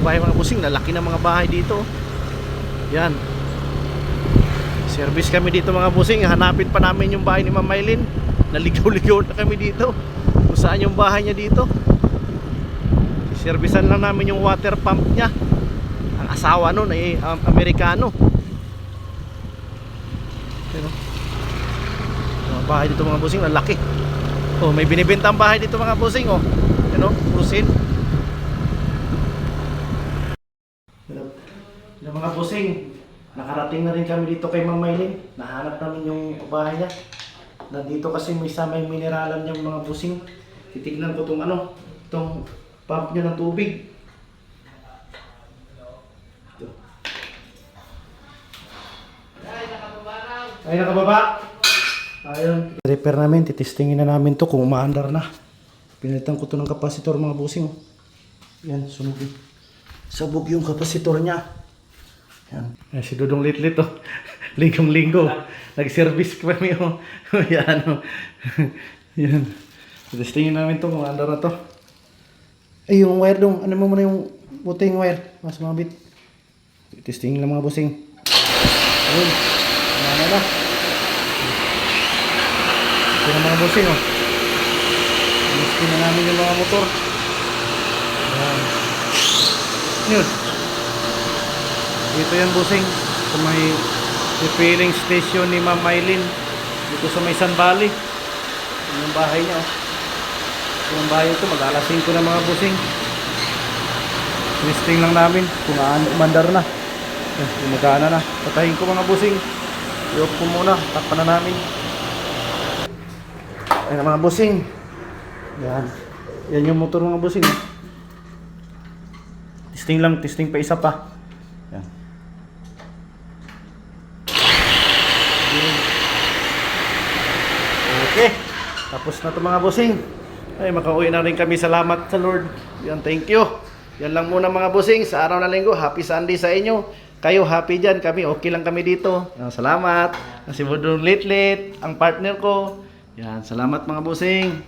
Bahay mga busing, lalaki ng mga bahay dito. Yan. Service kami dito mga busing. Hanapin pa namin yung bahay ni Ma'am Mylene. Naligaw-ligaw na kami dito. Kung saan yung bahay niya dito. Servicean lang namin yung water pump niya. Ang asawa nun ay Amerikano. Pero mga bahay dito mga busing, lalaki. Oh, may binibentang bahay dito mga busing, oh. Ano, cruisin. Yung mga busing, nakarating na rin kami dito kay Ma'am Mylene. Nahanap namin yung bahay niya. Nandito kasi may mineralan yung mga busing. Titignan ko tong ano, tong pump niya ng tubig. Ito. Ay, nakababa. Ayun. Repair namin, titistingin na namin to kung umaandar na. Pinalitan ko to ng kapasitor mga busing. Yan, sunog. Sabog yung kapasitor niya. Yan. Yan si Dudong Litlit, oh. Linggong-linggo. Nag-service kami, oh. Yan, oh. Yan. Testingin namin to kung andar na to. Ay, yung wire dong. Ano mo muna yung puting wire. Mas mabit. Testingin lang mga busing. Ayun. Ano na. Ito na mga busing, oh. Testingin na namin yung mga motor. Yan. Yun. Dito yan busing. Sa may refilling station ni Ma'am Mylene. Dito sa may San Valley. Yung bahay niya, oh. Yung bahay ito, mag-alas 5 na mga busing. Listing lang namin kung mandar na. Gumagana na. Patayin ko mga busing. I-off ko muna. Takpan na namin. Ayan mga busing. Yan. Yan yung motor mga busing. Testing lang. Testing pa isa pa. Yan. Okay. Tapos na ito mga busing. Ay, makauwi na rin kami. Salamat sa Lord. Yan, thank you. Yan lang muna mga busing. Sa araw na linggo, happy Sunday sa inyo. Kayo happy dyan. Kami, okay lang kami dito. Yan, salamat. Si Dudong Litlit, ang partner ko. Yan, salamat mga busing.